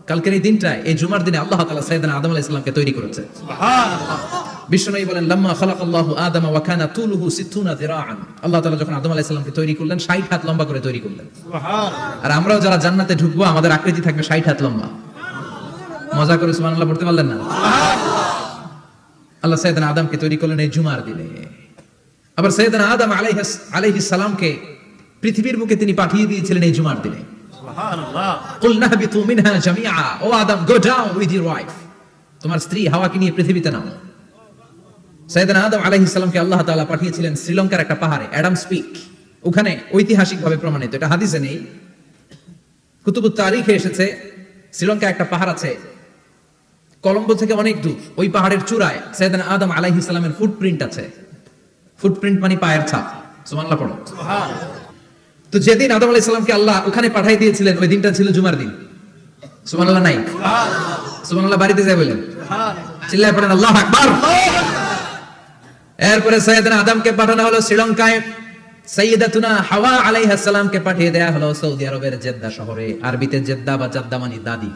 কালকের এই দিনটা, এই জুমার দিনে আল্লাহ তাআলা সাইয়েদনা আদম আলাইহিস সালামকে তৈরি করেছে। সুবহানাল্লাহ। বিশ্বনবী বলেন লাম্মা খালাকাল্লাহু আদামা ওয়া কানা তুলুহু 60 যিরাআন। আল্লাহ তাআলা যখন আদম আলাইহিস সালামকে তৈরি করলেন 60 হাত লম্বা করে তৈরি করলেন। সুবহানাল্লাহ। আর আমরাও যারা জান্নাতে ঢুকবো আমাদের আকৃতি থাকবে 60 হাত লম্বা। মজা করে সুবহানাল্লাহ পড়তে পারলেন না? সুবহানাল্লাহ। আল্লাহ সাইয়েদনা আদমকে তৈরি করলেন এই জুমার দিনে। আবার সাইয়েদনা আদম আলাইহিস সালামকে পৃথিবীর বুকে তিনি পাঠিয়ে দিয়েছিলেন এই জুমার দিনে। সুবহানাল্লাহ। কুলনা হাবিতু মিনহা জামিআ, O Adam go down with your wife, তোমার স্ত্রী হাওয়াকে নিয়ে পৃথিবীতে নামো। সাইয়েদনা আদম আলাইহিস সালামকে আল্লাহ তাআলা পাঠিয়েছিলেন শ্রীলঙ্কার একটা পাহাড়ে, অ্যাডামস পিক। ওখানে ঐতিহাসিকভাবে প্রমাণিত, এটা হাদিসে নেই, কুতুবুত তারিখে এসেছে। শ্রীলঙ্কায় একটা পাহাড় আছে, কলম্বো থেকে অনেক দূর। ওই পাহাড়ের চূড়ায় সাইয়েদনা আদম আলাইহিস সালামের ফুটপ্রিন্ট আছে। ফুটপ্রিন্ট মানে পায়ের ছাপ। সুবহানাল্লাহ পড়ো। সুবহানাল্লাহ। তো যেদিন আদম আলাইহিস সালামকে আল্লাহ ওখানে পাঠিয়ে দিয়েছিলেন ওই দিনটা ছিল জুমার দিন। সুবহানাল্লাহ নাই? সুবহানাল্লাহ। সুবহানাল্লাহ বাড়িতে যাই বলেন। সুবহানাল্লাহ। চিল্লায় পড়েন আল্লাহু আকবার। এরপরে সাইয়েদনা আদমকে পাঠানো হলো শ্রীলঙ্কায়। সাইয়্যিদাতুনা হাওয়া আলাইহিস সালামকে পাঠিয়ে দেয়া হলো সৌদি আরবের জেদ্দা শহরে। আরবিতে জেদ্দা বা জাদ্দা মানে দাদি।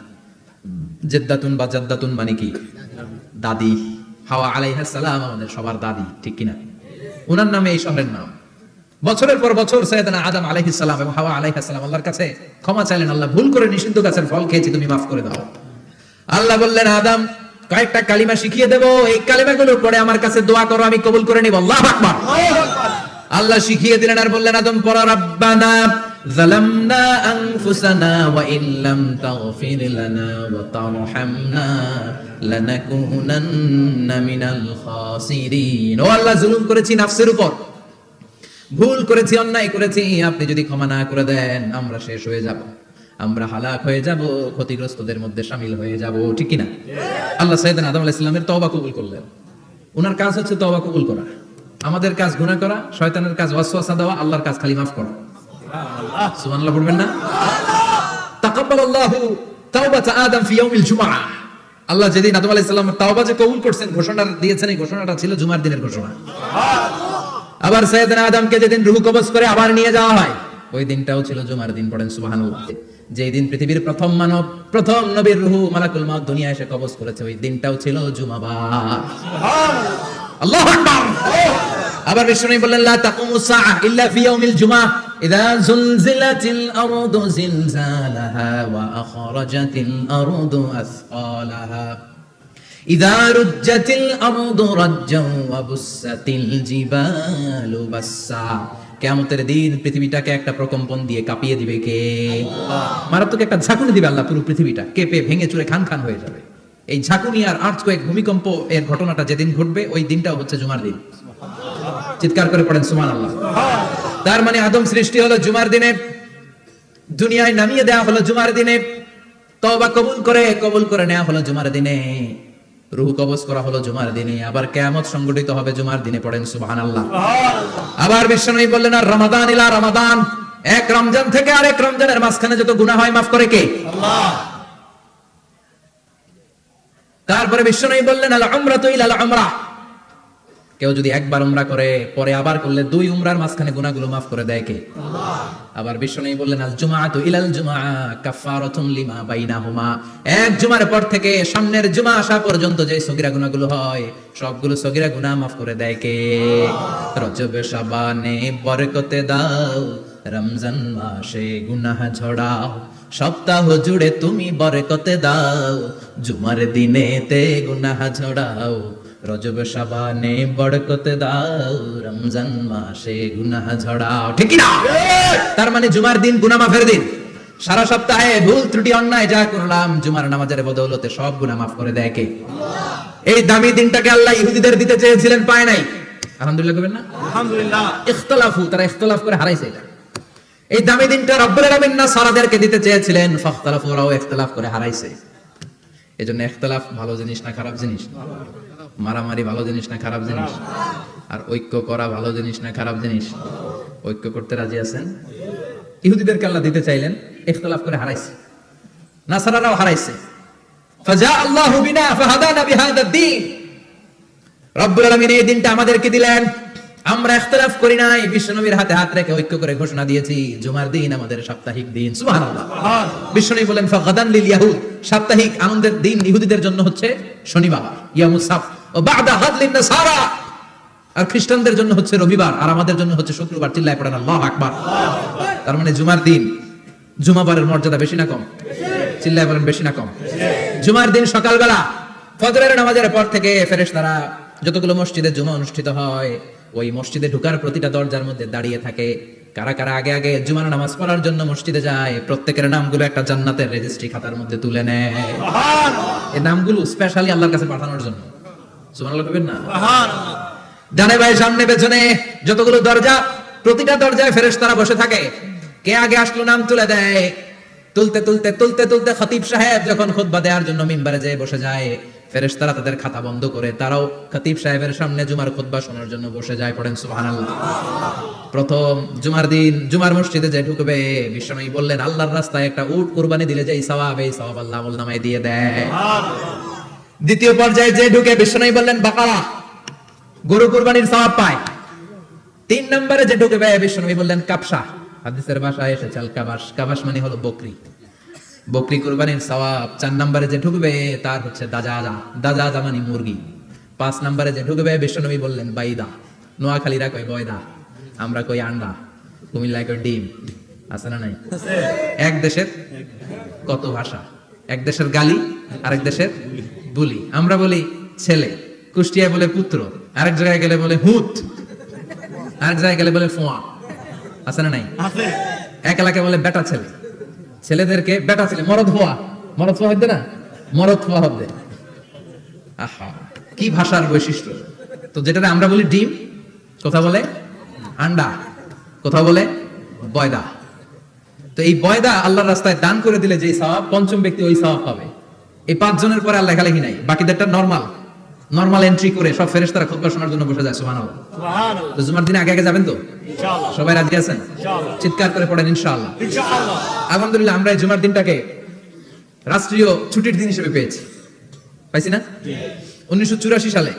জেদ্দাতুন বা জাদ্দাতুন মানে কি? দাদি। হাওয়া আলাইহিস সালাম আমাদের সবার দাদি, ঠিক কিনা? ওনার নামে এই শহরের নাম। বছরের পর বছর সাইয়েদনা আদম আলাইহিস সালাম এবং হাওয়া আলাইহিস সালাম আল্লাহর কাছে ক্ষমা চাইলেন, আল্লাহ ভুল করে নিষিদ্ধ গাছের ফল খেয়েছি, তুমি মাফ করে দাও। আল্লাহ বললেন আদম কয়েকটা কালিমা শিখিয়ে দেব, এই কালিমাগুলো পড়ে আমার কাছে দোয়া করো, আমি কবুল করে নিব। আল্লাহু আকবার। আল্লাহ শিখিয়ে দিলেন আর বললেন আদম পড়ো রাব্বানা যালামনা আনফুসানা ওয়া ইল্লাম তাগফির লানা ওয়া তারহামনা লানাকুনান্না মিনাল খাসিরিন। ও আল্লাহ, জুলুম করেছি নাফসের উপর, ভুল করেছি, অন্যায় করেছি, আপনি যদি ক্ষমা না করে দেন আমরা শেষ হয়ে যাব, আমরা হালাক হয়ে যাব, ক্ষতিগ্রস্তদের মধ্যে শামিল হয়ে যাব, ঠিক কি না? আল্লাহ সাইয়েদনা আদম আলাইহিস সালামের তওবা কবুল করলেন। ওনার কাজ হচ্ছে তওবা কবুল করা। আমাদের কাজ গুনাহ করা, শয়তানের কাজ ওয়াসওয়াসা দেওয়া, আল্লাহর কাজ খালি মাফ করা। সুবহানাল্লাহ। সুবহানাল্লাহ পড়বেন না? তাকাব্বালাল্লাহু তাওবাতা আদম ফি ইয়াউমিল জুমআহ। আল্লাহ যেদিন আদম আলাইহিস সালামের তওবা যে কবুল করছেন, ঘোষণা দিয়েছেন, এই ঘোষণাটা ছিল জুমার দিনের ঘোষণা। সুবহানাল্লাহ। আবার সাইয়েদনা আদমকে যেদিন রূহ কবজ করে আবার নিয়ে যাওয়া হয়, ওই দিনটাও ছিল জুমার দিন। পড়েন সুবহানাল্লাহ। যেই দিন পৃথিবীর প্রথম মানব, প্রথম নবীর রূহ মালাকুল মউত দুনিয়ায় এসে কবজ করেছে, ওই দিনটাও ছিল জুমাবার। সুবহানাল্লাহ। আল্লাহু আকবার। আবার বিষ্ণু বললেন লা তাকুমুস সাআহ ইল্লা ফি ইয়াউমিল জুমআহ ইযা যুলজিলাতিল আরদু জিলজালাহা ওয়া আখরাজাতিল আরদু আসকালাহা ইযা রুজ্জাতিল আরদু রাজ্জান ওয়া বুসাতিল জিবালু বাসসা। কিয়ামতের দিন পৃথিবীটাকে একটা প্রকম্পন দিয়ে কাঁপিয়ে দিবে কে? আল্লাহ। মারাত্মক একটা ঝাঁকুনি দিবে আল্লাহ, পুরো পৃথিবীটা কেঁপে ভেঙে চুরে খান খান হয়ে যাবে। এই ঝাঁকুনি আর আর্থকোয়েক, ভূমিকম্প এর ঘটনাটা যেদিন ঘটবে ওই দিনটাও হচ্ছে জুমার দিন। চিৎকার করে পড়েন সুবহানাল্লাহ। তার মানে আদম সৃষ্টি হলো জুমার দিনে, দুনিয়ায় নামিয়ে দেয়া হলো জুমার দিনে, তওবা কবুল করে নেওয়া হলো জুমার দিনে, রূহ কবজ করা হলো জুমার দিনে, আবার কিয়ামত সংগঠিত হবে জুমার দিনে। পড়েন সুবহানাল্লাহ। আবার বিশ্বনবী বললেন আর রমাদান ইলা রমাদান, এক রমজান থেকে আরেক রমজানের মাঝখানে যত গুনাহ হয় মাফ করে কে? আল্লাহ। তারপরে বিশ্বনবী বললেন আল উমরাতু ইলাল উমরাহ, কেউ যদি একবার উমরা করে পরে আবার করলে দুই উমরার মাঝখানে গুনাহগুলো মাফ করে দেয় কে? আল্লাহ। আবার বিশ্বনবী বললেন আল জুমআতু ইলাল জুমআহ কাফারাতুন লিমা বাইনাহুমা, এক জুমার পর থেকে সামনের জুমা আসা পর্যন্ত যে সগীরা গুনাহগুলো হয় সবগুলো সগীরা গুনাহ মাফ করে দেয় কে? রজব শাবানে বরকতে দাও, রমজান মাসে গুনাহ ঝড়াও, সপ্তাহ জুড়ে তুমি বরকতে দাও, জুমার দিনেতে গুনাহ ঝড়াও, রজব শাবানে বরকতে দাও, রমজান মাসে গুনাহ ঝড়াও, ঠিক কি না? তার মানে জুমার দিন গুনাহ মাফের দিন। সারা সপ্তাহে ভুল ত্রুটি অন্যায় যা করলাম জুমার নামাজের বদৌলতে সব গুনাহ মাফ করে দেয় কে? আল্লাহ। এই দামি দিনটাকে আল্লাহ ইহুদিদের দিতে চেয়েছিলেন, পায় নাই। আলহামদুলিল্লাহ করবেন না? আলহামদুলিল্লাহ। ইখতিলাফু, তারা ইখতিলাফ করে হারাইছে এটা। এই দামি দিনটা রব্বুল আলামিন নাসারাদেরকে দিতে চেয়েছিলেন, ফাখতালাফু, ওরাও ইখতিলাফ করে হারাইছে। এজন্য ইখতিলাফ ভালো জিনিস না খারাপ জিনিস? মারামারি ভালো জিনিস না খারাপ জিনিস? আর ঐক্য করা ভালো জিনিস না খারাপ জিনিস? ঐক্য করতে রাজি আছেন? ইহুদিদেরকে আল্লাহ দিতে চাইলেন, ইখতিলাফ করে হারাইছে, নাসারারাও হারাইছে। ফাজা আল্লাহু বিনা ফাহাদানা বিহাদা দ্বীন, রব্বুল আলামিন এই দিনটা আমাদেরকে দিলেন, আমরা ইখতিলাফ করি নাই, বিশ্বনবীর হাতে হাত রেখে ঐক্য করে ঘোষণা দিয়েছি জুমার দিন আমাদের সাপ্তাহিক দিন। সুবহানাল্লাহ। বিশ্বনবী বলেন ফাগাদান লিল ইয়াহুদ, সাপ্তাহিক আনন্দের দিন ইহুদিদের জন্য হচ্ছে শনিবার, ইয়ামুস সাbt, ও বাদা হাদ লিন নাসারা, আর খ্রিস্টানদের জন্য হচ্ছে রবিবার, আর আমাদের জন্য হচ্ছে শুক্রবার। চিল্লায় পড়েন আল্লাহু আকবার। তার মানে জুমার দিন, জুমাবারের মর্যাদা বেশি না কম? চিল্লায় বলেন বেশি না কম? জুমার দিন সকালবেলা ফজরের নামাজের পর থেকে ফেরেশতারা যতগুলো মসজিদে জুমা অনুষ্ঠিত হয় ওই মসজিদে ঢোকার প্রতিটা দরজার মধ্যে দাঁড়িয়ে থাকে। কারা কারা আগে আগে জুমার নামাজ পড়ার জন্য মসজিদে যায়, প্রত্যেকের নামগুলো একটা জান্নাতের রেজিস্ট্রি খাতার মধ্যে তুলে নেয়। এই নামগুলো স্পেশালি আল্লাহর কাছে পাঠানোর জন্য। সুবহানাল্লাহ কইবেন না? ডানে বায়ে সামনে পেছনে যতগুলো দরজা, প্রতিটা দরজায় ফেরেশতারা বসে থাকে। কে আগে আসলো নাম তুলে দেয়। তুলতে তুলতে তুলতে তুলতে খতিব সাহেব যখন খুতবা দেওয়ার জন্য মিম্বারে যেয়ে বসে যায়, ফেরেশতারা তাদের খাতা বন্ধ করে তারাও খতিব সাহেবের সামনে জুমার খুতবা শোনার জন্য বসে যায়। পড়েন সুবহানাল্লাহ। প্রথম জুমার দিন জুমার মসজিদে যে ঢুকবে, বিশ্বনবী বললেন আল্লাহর রাস্তায় একটা উট কুরবানি দিলে যে সওয়াব, এই সওয়াব আল্লাহ আমলনামায় দিয়ে দেয়। দ্বিতীয় পর্যায়ে যে ঢুকে, বিশ্বনবী বললেন বাকারা, গরু কুরবানির সওয়াব পায়। তিন নম্বরে যে ঢুকবে, বিশ্বনবী বললেন কাবসা, হাদিসের ভাষায় এসেছে আল কাবাস, কাবাস মানে হলো বকরি, বকরি কুরবানির সওয়াব। চার নম্বরে যে ঢুকবে তার হচ্ছে দাজাজা, দাজাজা মানে মুরগি। পাঁচ নম্বরে যে ঢুকবে, বিশ্বনবী বললেন বাইদা, নোয়াখালীরা কয় বয়দা, আমরা কই আন্ডা, কুমিল্লায় কই ডিম। আছে না নাই? এক দেশের কত ভাষা, এক দেশের গালি আরেক দেশের বুলি। আমরা বলি ছেলে, কুষ্টিয়ায় বলে পুত্র, আরেক জায়গায় গেলে বলে হুত, আরেক জায়গায় গেলে বলে ফোয়া। আছে না নাই? এক এলাকায় বলে বেটা ছেলে, ছেলেদেরকে বেটা ছেলে, মরদ হওয়া, মরদ হওয়া হচ্ছে না, মরদ হওয়া হবে। আহা, কি ভাষার বৈশিষ্ট্য! তো যেটা আমরা বলি ডিম, কথা বলে আন্ডা, কথা বলে বয়দা। তো এই বয়দা আল্লাহর রাস্তায় দান করে দিলে যে সওয়াব, পঞ্চম ব্যক্তি ওই সওয়াব পাবে। এই পাঁচজনের পরে আর লেখালেখি নাই, বাকিদেরটা নরমাল এন্ট্রি করে সব ফেরেশতারা খুতবা শোনার জন্য বসে যায়। সুবহানাল্লাহ। সুবহানাল্লাহ। তো জুমার দিনে আগে আগে যাবেন তো ইনশাআল্লাহ? সবাই রাজি আছেন? ইনশাআল্লাহ। চিৎকার করে পড়েন ইনশাআল্লাহ। ইনশাআল্লাহ। আলহামদুলিল্লাহ, আমরা এই জুমার দিনটাকে রাষ্ট্রীয় ছুটির দিন হিসেবে পেয়েছি, পাইছি না? 1984 সালে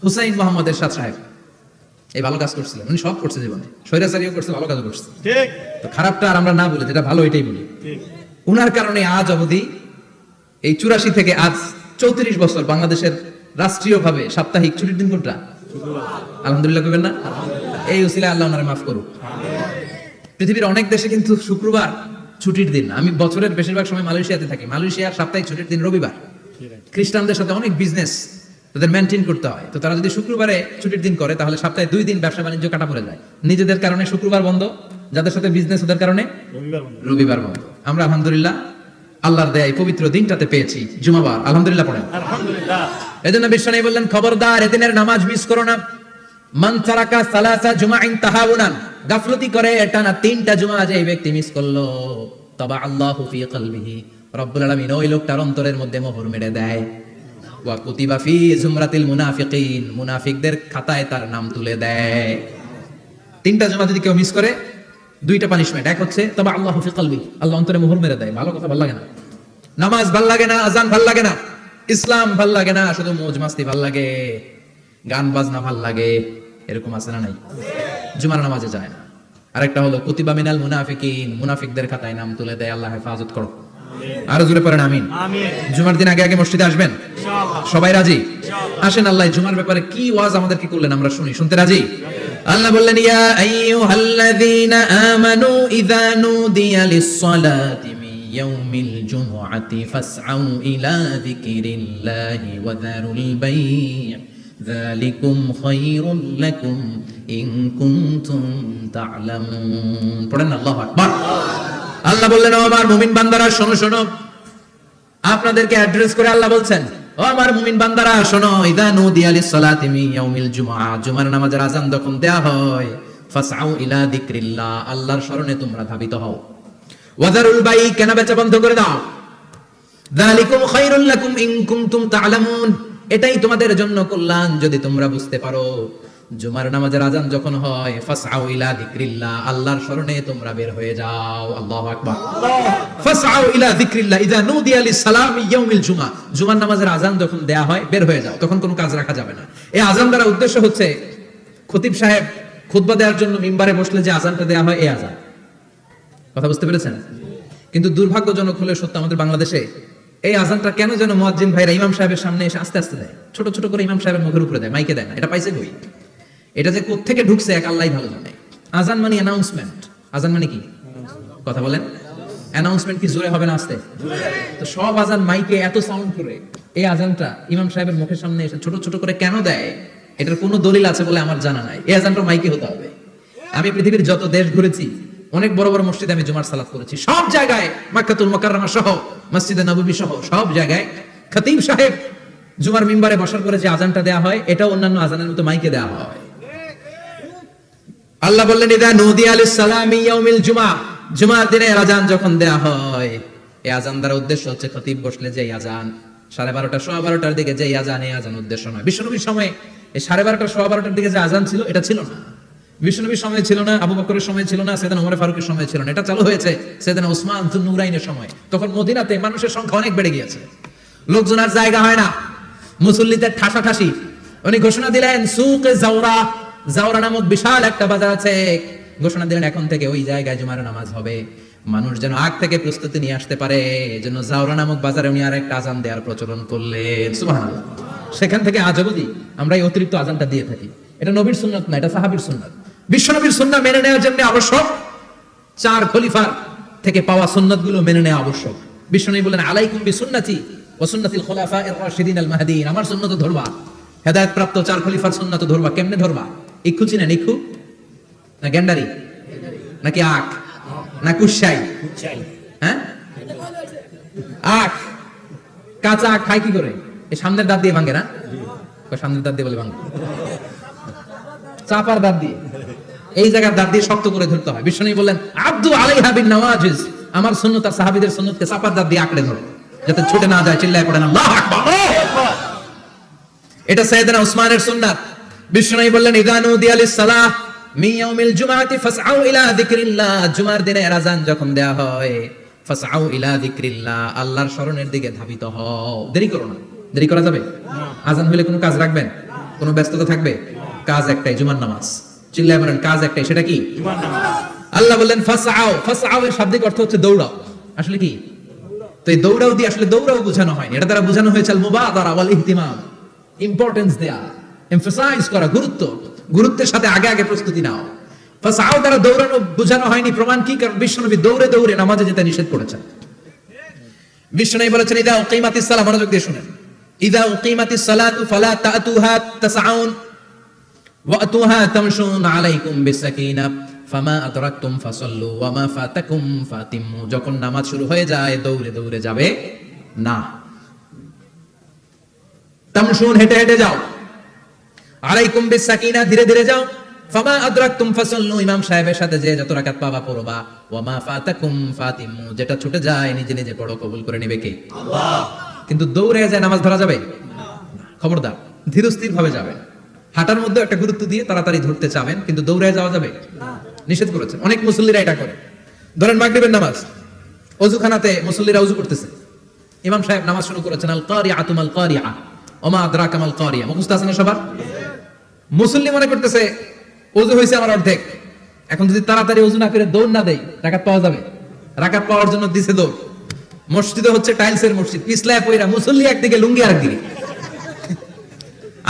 হুসাইন মোহাম্মদ এরশাদ সাহেব এই ভালো কাজ করছিলেন। উনি সব করছে জীবনে, স্বৈরাচারীও করছে, ভালো কাজও করছে। ঠিক। তো খারাপটা আর আমরা না বলে যেটা ভালো এটাই বলি। ঠিক। উনার কারণে আজ অবধি এই 84 থেকে আজ 34 বছর বাংলাদেশের রাষ্ট্রীয়ভাবে সাপ্তাহিক ছুটির দিন কোনটা? আলহামদুলিল্লাহ কইবেন না? এই উসিলায় আল্লাহ ওনারে মাফ করুক। পৃথিবীর অনেক দেশে কিন্তু শুক্রবার ছুটির দিন। আমি বছরের বেশিরভাগ সময় মালয়েশিয়াতে থাকি। মালয়েশিয়ার সাপ্তাহিক ছুটির দিন রবিবার। খ্রিস্টানদের সাথে অনেক বিজনেস তাদের মেনটেন করতে হয়। তো তারা যদি শুক্রবারে ছুটির দিন করে তাহলে সপ্তাহে 2 দিন ব্যবসা বাণিজ্য কাটা পড়ে যায়। নিজেদের কারণে শুক্রবার বন্ধ, যাদের সাথে বিজনেস ওদের কারণে রবিবার বন্ধ। আমরা আলহামদুলিল্লাহ আল্লাহর দয়ায় পবিত্র দিনটাতে পেয়েছি জুমাবার। আলহামদুলিল্লাহ পড়েন আলহামদুলিল্লাহ। এজন্য বিশ্বনবী বললেন খবরদার এদিনের নামাজ মিস করো না। মান তারাকা সালাসা জুমাইন তাহাউনান, গাফলতি করে টানা 3টা জুমা যে ব্যক্তি মিস করলো, তাবা আল্লাহু ফি কলবিহি, রব্বুল আলামিন ওই লোকটার অন্তরের মধ্যে মোহর মেরে দেয়। ওয়া কুতিবা ফি জুমরাতিল মুনাফিকিন, মুনাফিকদের খাতায় তার নাম তুলে দেয়। 3টা জুমা যদি কেউ মিস করে 2টা পানিশমেন্ট। এক হচ্ছে তাবা আল্লাহু ফি কলবি, আল্লাহ অন্তরে মোহর মেরে দেয়। ভালো কথা ভালো লাগে না, নামাজ ভাল লাগে না, আজান ভাল লাগে না, ইসলাম ভাল লাগে না, শুধু মৌজ মাস্তি ভাল লাগে, গান বাজনা ভাল লাগে, এরকম আছে না নাই? জুমার নামাজে যায় না। আরেকটা হলো কুতিবা মিনাল মুনাফিকিন, মুনাফিকদের খাতায় নাম তুলে দেয়। আল্লাহ হেফাজত করো। আরো জোরে পড়েন আমিন। জুমার দিন আগে আগে মসজিদে আসবেন ইনশাআল্লাহ। সবাই রাজি? আসেন। আল্লাহ জুমার ব্যাপারে কি ওয়াজ আমাদের কি করলেন আমরা শুনি। শুনতে রাজি? আল্লাহ বললেন ইয়া আইয়ুহাল্লাযীনা আমানু ইযা নুদিয়া লিস-সালাতি মিন ইয়াউমিল জুমআতি ফাসআউ ইলা যিকিরিল্লাহি ওয়া যারুল বাই', যালিকুম খায়রুল লাকুম ইন কুনতুম তা'লামুন। পড়েন আল্লাহু আকবার। আল্লাহ বললেন ও আমার মুমিন বান্দারা শোনো শোনো। আপনাদেরকে অ্যাড্রেস করে আল্লাহ বলছেন ও আমার মুমিন বান্দারা শোনো, ইযা নুদিয়া লিস-সালাতি মিন ইয়াউমিল জুমআ, জুমার নামাজের আযান যখন দেয়া হয়, ফাসআউ ইলা যিকরিল্লাহ, আল্লাহর স্মরণে তোমরা ধাবিত হও। ওয়া যারুল বাই', কেনা বেচা বন্ধ করে দাও। যালিকুম খায়রুল লাকুম ইন কুনতুম তা'লামুন, এটাই তোমাদের জন্য কল্যাণ যদি তোমরা বুঝতে পারো। জুমার নামাজের আযান যখন হয়, ফাসআউ ইলা যিকরিল্লাহ, আল্লাহর স্মরণে তোমরা বের হয়ে যাও। আল্লাহু আকবার। ফাসআউ ইলা যিকরিল্লাহ ইযা নুদিয়া লিস-সালামি ইয়াউমিল জুমআ, জুমার নামাজের আযান যখন দেয়া হয় বের হয়ে যাও, তখন কোনো কাজ রাখা যাবে না। এই আযান দ্বারা উদ্দেশ্য হচ্ছে খতিব সাহেব খুতবা দেওয়ার জন্য মিম্বারে বসলে যে আজানটা দেওয়া হয় এই আজান। কথা বুঝতে পেরেছেন? কিন্তু দুর্ভাগ্যজনক হলে সত্য, আমাদের বাংলাদেশে এই আজানটা কেন যেন মুয়াজ্জিন ভাইরা ইমাম সাহেবের সামনে এসে আস্তে আস্তে দেয়, ছোট ছোট করে ইমাম সাহেবের মুখের উপরে দেয়, মাইকে দেয় না। এটা পাইছে কই? এটা যে কোত্থেকে ঢুকছে এক আল্লাহই ভালো জানে। আজান মানে অ্যানাউন্সমেন্ট। আজান মানে কি? কথা বলেন। অ্যানাউন্সমেন্ট কি জোরে হবে না আস্তে? তো সব আজান মাইকে এত সাউন্ড করে, এই আজানটা ইমাম সাহেবের মুখের সামনে এসে ছোট ছোট করে কেন দেয়? এটার কোনো দলিল আছে বলে আমার জানা নাই। এই আজানটা মাইকে হতে হবে। আমি পৃথিবীর যত দেশ ঘুরেছি, অনেক বড় বড় মসজিদে আমি জুমার সালাত করেছি, সব জায়গায় মক্কাতুল মুকাররমা সহ মসজিদে নববী সহ সব জায়গায় খতিব সাহেব জুমার মিম্বারে বসার পরে যে আজানটা দেয়া হয়, এটা অন্যান্য আজানের মতো মাইকে দেয়া হয়। আল্লাহ বললেন, ইদা নুদিয়া লিস-সালামি ইয়াউমিল জুমআ, জুমার দিনে আজান যখন দেয়া হয়, এই আজান দ্বারা উদ্দেশ্য হচ্ছে খতিব বসলে যে আজান 12:30 12:15 দিকে যে আজান, এই আজান উদ্দেশ্য নয়। বিশ্বনবীর সময় এই 12:30 12:15 দিকে যে আজান ছিল, এটা ছিল না। বিশ্বনবীর সময় ছিল না, আবু বকরের সময় ছিল না, সাইয়েদনা ওমর ফারুকের সময় ছিল না। এটা চালু হয়েছে সাইয়েদনা উসমান যুন নুরাইনের সময়। তখন মদিনাতে মানুষের সংখ্যা অনেক বেড়ে গিয়েছে, লোকজন আর জায়গা হয় না, মুসল্লিদের ঠাসাঠাসি। উনি ঘোষণা দিলেন, সুকে জাওরা, জাওরা নামক বিশাল একটা বাজার আছে, ঘোষণা দিলেন এখন থেকে ওই জায়গায় জুমার নামাজ হবে। মানুষ যেন আগ থেকে প্রস্তুতি নিয়ে আসতে পারে, এজন্য জাওরা নামক বাজারে উনি আর একটা আজান দেওয়ার প্রচলন করলেন। সুবহানাল্লাহ। সেখান থেকে আজ অবধি আমরা এই অতিরিক্ত আজানটা দিয়ে থাকি। এটা নবীর সুন্নাত না, এটা সাহাবীর সুন্নাত। বিশ্বনবীর সুন্নাহ মেনে নেওয়ার জন্য আবশ্যক 4 খলিফার থেকে পাওয়া সুন্নাতগুলো মেনে নেওয়া আবশ্যক। বিশ্বনবী বলেন, আলাইকুম বিসুন্নতি ওয়া সুন্নাতিল খুলাফায়ে আর-রাশিদিন আল মাহদিয়িন, আমার সুন্নাত ধরবা, হেদায়েত প্রাপ্ত 4 খলিফার সুন্নাত ধরবা। কেমনে ধরবা? ইক্ষু চিনেন? ইক্ষু না গেন্ডারি নাকি আখ না কুশাই? হ্যাঁ, আখ। কাঁচা আখ খায় কি করে? এই সামনের দাঁত দিয়ে ভাঙে না? সামনের দাঁত দিয়ে বলে ভাঙে, চাপার দাঁত দিয়ে, এই জায়গার দাঁত দিয়ে শক্ত করে ধরতে হয়। বিশ্বনবী বললেন, আব্দু আলাইহা বিন নওয়াজিজ, আমার সুন্নাত আর সাহাবীদের সুন্নাতকে চাপার দাঁত দিয়ে আঁকড়ে ধরো, যাতে ছুটে না যায়। চিল্লায় পড়েন আল্লাহু আকবার। এটা সাইয়েদনা উসমানের সুন্নাত। বিশ্বনবী বললেন, ইযা নুদিয়া লিস-সালাহ মিন ইয়াউমিল জুমআতি ফাসআউ ইলা যিকরিল্লাহ, জুমার দিনে আযান যখন দেয়া হয়, ফাসআউ ইলা যিকরিল্লাহ, আল্লাহর স্মরণের দিকে ধাবিত হও। দেরি করো না। দেরি করা যাবে? আযান হলে কোনো কাজ রাখবেন? কোনো ব্যস্ততা থাকবে? কাজ একটাই, জুমার নামাজ। চিল্লায় বলেন, কাজ একটাই, সেটা কি? জুমার নামাজ। আল্লাহ বললেন ফাসআউ, ফাসআউ এর শাব্দিক অর্থ হচ্ছে দৌড়াও। আসলে কি? তো এই দৌড়াও দিয়ে আসলে দৌড়াও বোঝানো হয়নি, এটা দ্বারা বোঝানো হয়েছে আল মুবাদারা ওয়াল ইহতিমাম, ইম্পর্টেন্স দেয়া, এমফাসাইজ করা, গুরুত্ব, গুরুত্বের সাথে আগে আগে প্রস্তুতি নাও। ফাসআউ দ্বারা দৌড়ানো বোঝানো হয়নি। প্রমাণ কি? কারণ বিশ্বনবী দৌড়ে দৌড়ে নামাজে যেতে নিষেধ করেছেন। বিশ্বনবী বলেছেন, ইদা উকিমাতিস সালাহ, মনোযোগ দিয়ে শুনেন, ইদা উকিমাতিস সালাতু ফালা তাতুহা তাসআউন ওয়া আতুহা তামশুন আলাইকুম বিসাকিনাহ ফামা আদরাকতুম ফাসাল্লু ওয়া মা ফাতাকুম ফাতিমু, যখন নামাজ শুরু হয়ে যায় দৌড়ে দৌড়ে যাবে না। তামশুন, হেঁটে হেঁটে যাও, আলাইকুম বিসাকিনাহ, ধীরে ধীরে যাও, ফামা আদরাকতুম ফাসাল্লু, ইমাম সাহেবের সাথে যে যত রাকাত পাবা পড়বা, ওয়া মা ফাতাকুম ফাতিমু, যেটা ছুটে যায় নিজে নিজে পড়ো, কবুল করে নেবে কে? আল্লাহ। কিন্তু দৌড়ে যায় নামাজ ধরা যাবে না। খবরদার, ধীরস্থির ভাবে যাবেন। হাঁটার মধ্যে একটা গুরুত্ব দিয়ে তাড়াতাড়ি ধরতে চাবেন, কিন্তু দৌড়ে যাওয়া যাবে না, নিষেধ করেছেন। অনেক মুসল্লিরা এটা করে। ধরেন মাগরিবের নামাজ, ওযুখানাতে মুসল্লিরা ওযু করতেছে, ইমাম সাহেব নামাজ শুরু করেছেন, আল কারিআতু মাল কারিআ ওয়া মা আদরাকা মাল কারিআ, মুখস্থ আছে না সবার? মুসল্লি মনে করতেছে ওযু হইছে আমার অর্ধেক, এখন যদি তাড়াতাড়ি ওযু না করে দৌড় না দেই রাকাত পাওয়া যাবে। রাকাত পাওয়ার জন্য দিছে দৌড়। মসজিদে হচ্ছে টাইলসের মসজিদ, পিছলায় পয়রা মুসল্লি একদিকে, লুঙ্গি আরেকদিকে।